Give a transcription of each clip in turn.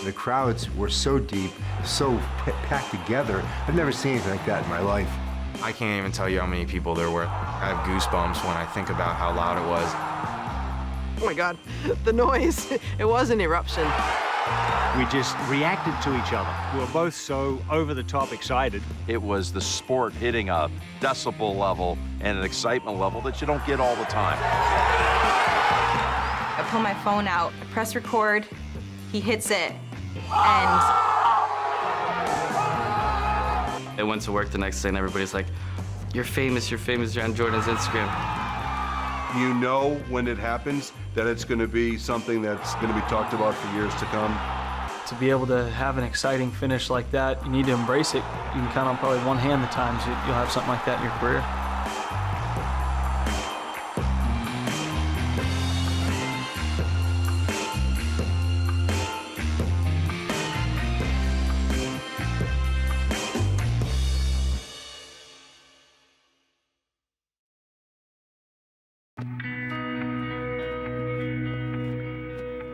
The crowds were so deep, so packed together. I've never seen anything like that in my life. I can't even tell you how many people there were. I have goosebumps when I think about how loud it was. Oh my God, the noise. It was an eruption. We just reacted to each other. We were both so over-the-top excited. It was the sport hitting a decibel level and an excitement level that you don't get all the time. I pull my phone out, I press record, he hits it, and... I went to work the next day and everybody's like, you're famous, you're on Jordan's Instagram. You know when it happens that it's going to be something that's going to be talked about for years to come. To be able to have an exciting finish like that, you need to embrace it. You can count on probably one hand the times you'll have something like that in your career.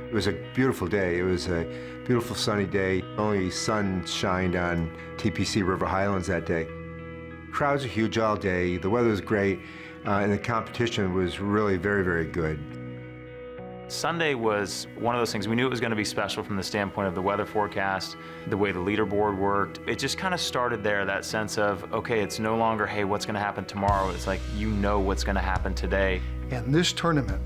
It was a beautiful day. It was a beautiful sunny day. Only sun shined on TPC River Highlands that day. Crowds were huge all day. The weather was great, and the competition was really very, very good. Sunday was one of those things. We knew it was going to be special from the standpoint of the weather forecast, the way the leaderboard worked. It just kind of started there, that sense of, okay, it's no longer, hey, what's going to happen tomorrow? It's like, you know what's going to happen today. And this tournament,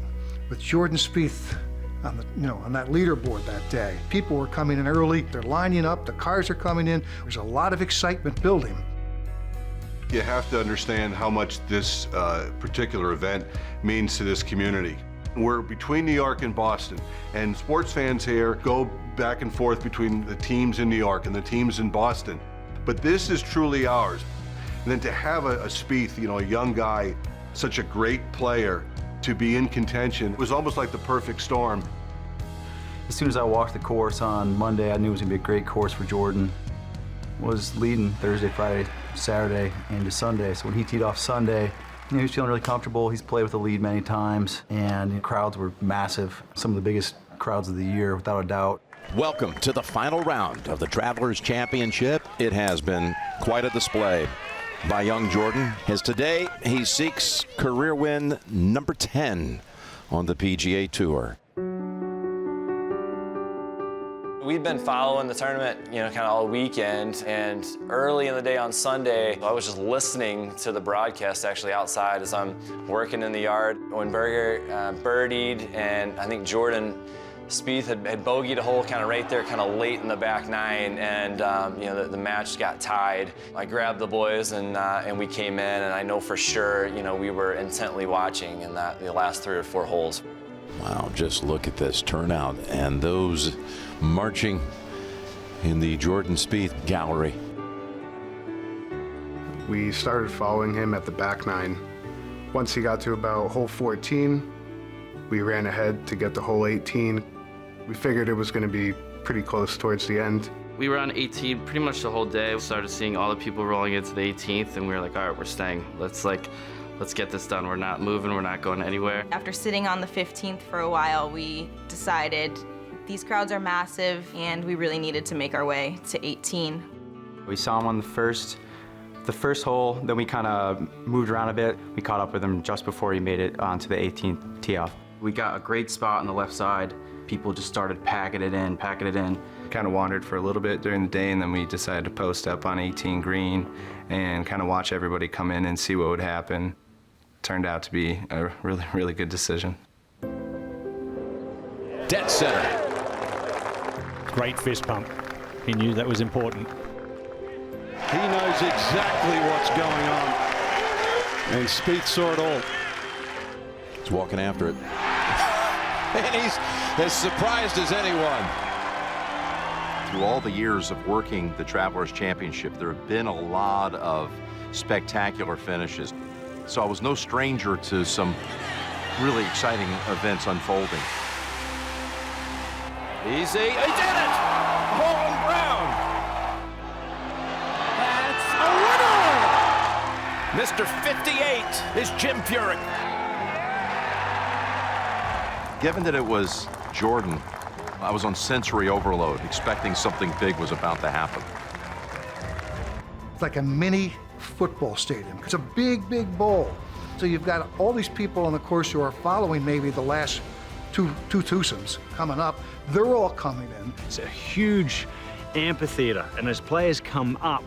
with Jordan Spieth on on that leaderboard that day, people were coming in early. They're lining up. The cars are coming in. There's a lot of excitement building. You have to understand how much this particular event means to this community. We're between New York and Boston, and sports fans here go back and forth between the teams in New York and the teams in Boston. But this is truly ours. And then to have a Spieth, a young guy, such a great player, to be in contention was almost like the perfect storm. As soon as I walked the course on Monday, I knew it was going to be a great course for Jordan. Was leading Thursday, Friday, Saturday, into Sunday. So when he teed off Sunday, he was feeling really comfortable. He's played with the lead many times, and the crowds were massive. Some of the biggest crowds of the year, without a doubt. Welcome to the final round of the Travelers Championship. It has been quite a display by young Jordan, as today he seeks career win number 10 on the PGA Tour. We've been following the tournament, kind of all weekend, and early in the day on Sunday, I was just listening to the broadcast actually outside as I'm working in the yard. When Berger birdied, and I think Jordan Spieth had bogeyed a hole kind of right there, kind of late in the back nine, and the match got tied. I grabbed the boys and we came in, and I know for sure, we were intently watching in the last 3 or 4 holes. Wow, just look at this turnout and those marching in the Jordan Spieth gallery. We started following him at the back nine. Once he got to about hole 14, we ran ahead to get to hole 18. We figured it was going to be pretty close towards the end. We were on 18 pretty much the whole day. We started seeing all the people rolling into the 18th, and we were like, all right, we're staying. Let's get this done. We're not moving, we're not going anywhere. After sitting on the 15th for a while, we decided these crowds are massive, and we really needed to make our way to 18. We saw him on the first hole, then we kind of moved around a bit. We caught up with him just before he made it onto the 18th tee off. We got a great spot on the left side. People just started packing it in. Kind of wandered for a little bit during the day, and then we decided to post up on 18 green and kind of watch everybody come in and see what would happen. Turned out to be a really, really good decision. Dead center. Great fist pump. He knew that was important. He knows exactly what's going on. And Spieth saw it all. He's walking after it. And he's as surprised as anyone. Through all the years of working the Travelers Championship, there have been a lot of spectacular finishes. So I was no stranger to some really exciting events unfolding. Easy. He did it! Home ground! That's a winner! Mr. 58 is Jim Furyk. Given that it was Jordan I was on sensory overload, expecting something big was about to happen. It's like a mini football stadium. It's a big, big bowl. So you've got all these people on the course who are following maybe the last two twosomes coming up. They're all coming in. It's a huge amphitheater, and as players come up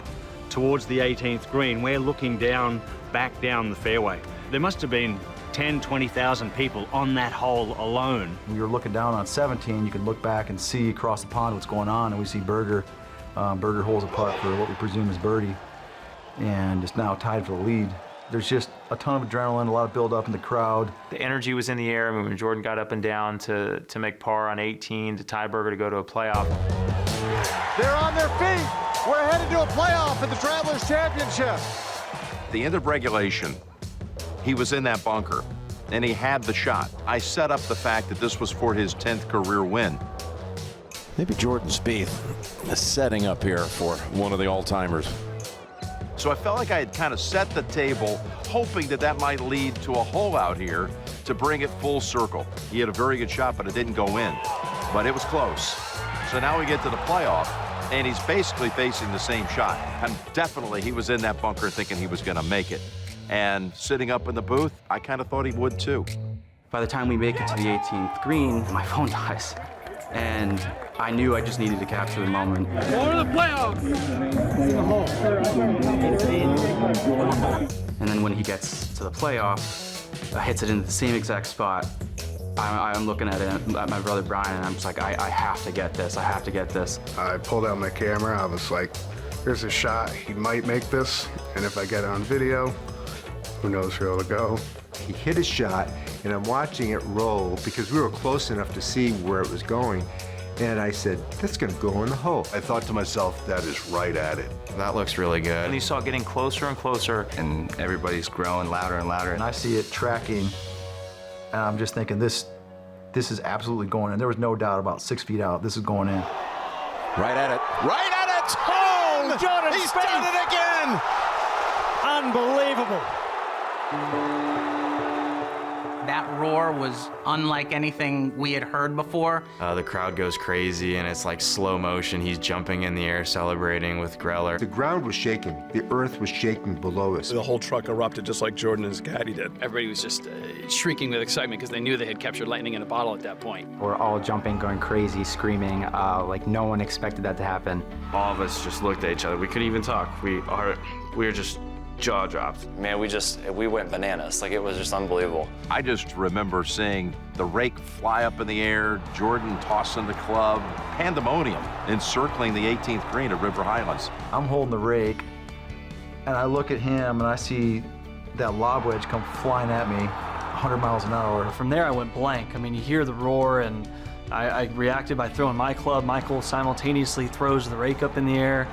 towards the 18th green, we're looking down, back down the fairway. There must have been 10, 20,000 people on that hole alone. We were looking down on 17, you could look back and see across the pond what's going on, and we see Berger. Berger holes a putt for what we presume is birdie, and is now tied for the lead. There's just a ton of adrenaline, a lot of build-up in the crowd. The energy was in the air. I mean, when Jordan got up and down to make par on 18, to tie Berger to go to a playoff. They're on their feet. We're headed to a playoff at the Travelers Championship. At the end of regulation, he was in that bunker, and he had the shot. I set up the fact that this was for his 10th career win. Maybe Jordan Spieth is setting up here for one of the all-timers. So I felt like I had kind of set the table, hoping that that might lead to a hole out here to bring it full circle. He had a very good shot, but it didn't go in. But it was close. So now we get to the playoff, and he's basically facing the same shot. And definitely he was in that bunker thinking he was going to make it. And sitting up in the booth, I kind of thought he would too. By the time we make it to the 18th green, my phone dies. And I knew I just needed to capture the moment. For the playoffs! And then when he gets to the playoff, hits it in the same exact spot, I'm looking at my brother Brian, and I'm just like, I have to get this, I have to get this. I pulled out my camera, I was like, here's a shot, he might make this, and if I get it on video, who knows where it'll go. He hit a shot, and I'm watching it roll because we were close enough to see where it was going. And I said, that's gonna go in the hole. I thought to myself, that is right at it. That looks really good. And you saw it getting closer and closer. And everybody's growing louder and louder. And I see it tracking, and I'm just thinking, this is absolutely going in. There was no doubt about 6 feet out, this is going in. Right at it. Right at it! Oh, Jordan he's Spieth! done it again! Unbelievable. That roar was unlike anything we had heard before. The crowd goes crazy, and it's like slow motion. He's jumping in the air, celebrating with Greller. The ground was shaking. The earth was shaking below us. The whole truck erupted just like Jordan and his caddy did. Everybody was just shrieking with excitement because they knew they had captured lightning in a bottle at that point. We're all jumping, going crazy, screaming, like no one expected that to happen. All of us just looked at each other. We couldn't even talk. We were just jaw dropped. Man, we went bananas. Like, it was just unbelievable. I just remember seeing the rake fly up in the air, Jordan tossing the club, pandemonium encircling the 18th green at River Highlands. I'm holding the rake, and I look at him, and I see that lob wedge come flying at me 100 miles an hour. From there, I went blank. I mean, you hear the roar, and I reacted by throwing my club. Michael simultaneously throws the rake up in the air.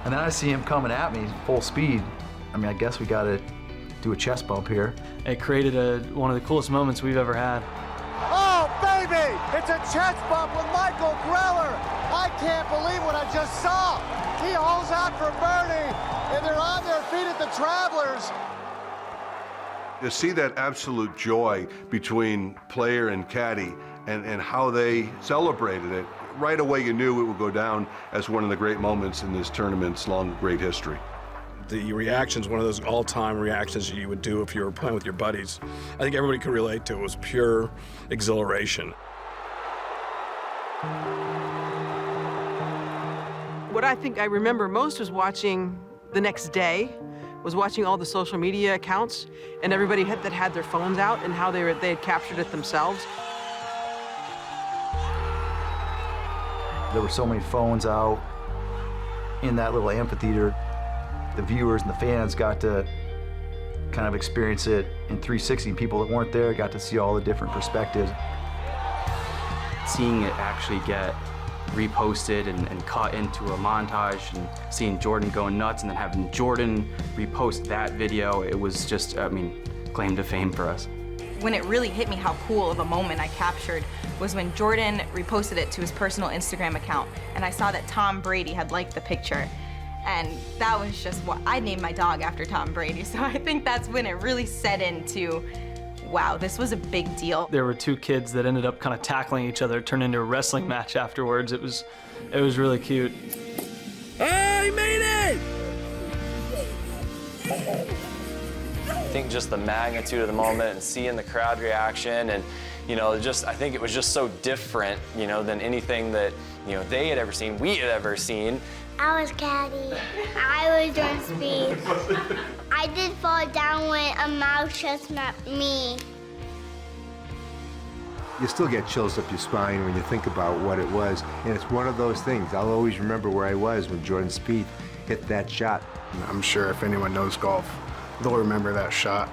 And then I see him coming at me full speed. I mean, I guess we got to do a chest bump here. It created one of the coolest moments we've ever had. Oh, baby! It's a chest bump with Michael Greller. I can't believe what I just saw. He holes out for birdie, and they're on their feet at the Travelers. To see that absolute joy between player and caddy and how they celebrated it, right away you knew it would go down as one of the great moments in this tournament's long, great history. The reaction's one of those all-time reactions you would do if you were playing with your buddies. I think everybody could relate to it. It was pure exhilaration. What I think I remember most was watching the next day, was watching all the social media accounts and everybody that had their phones out and how they had captured it themselves. There were so many phones out in that little amphitheater. The viewers and the fans got to kind of experience it in 360. People that weren't there got to see all the different perspectives. Seeing it actually get reposted and cut into a montage, and seeing Jordan going nuts, and then having Jordan repost that video, it was just, I mean, claim to fame for us. When it really hit me how cool of a moment I captured was when Jordan reposted it to his personal Instagram account, and I saw that Tom Brady had liked the picture. And that was just what I named my dog after Tom Brady. So I think that's when it really set into wow, this was a big deal. There were two kids that ended up kind of tackling each other. It turned into a wrestling match afterwards. It was really cute. Hey, made it! I think just the magnitude of the moment and seeing the crowd reaction and, you know, I think it was just so different, you know, than anything that, you know, they had ever seen, we had ever seen. I was caddy. I was doing Spieth. I did fall down when a mouse just met me. You still get chills up your spine when you think about what it was, and it's one of those things. I'll always remember where I was when Jordan Spieth hit that shot. I'm sure if anyone knows golf, they'll remember that shot.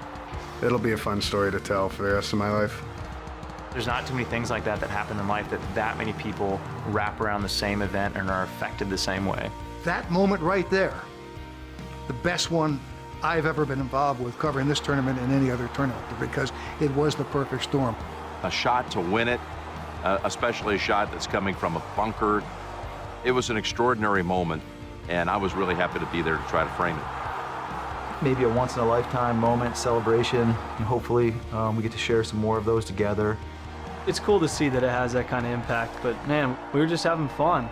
It'll be a fun story to tell for the rest of my life. There's not too many things like that happen in life that many people wrap around the same event and are affected the same way. That moment right there, the best one I've ever been involved with covering this tournament and any other tournament, because it was the perfect storm. A shot to win it, especially a shot that's coming from a bunker. It was an extraordinary moment, and I was really happy to be there to try to frame it. Maybe a once-in-a-lifetime moment, celebration, and hopefully we get to share some more of those together. It's cool to see that it has that kind of impact, but man, we were just having fun.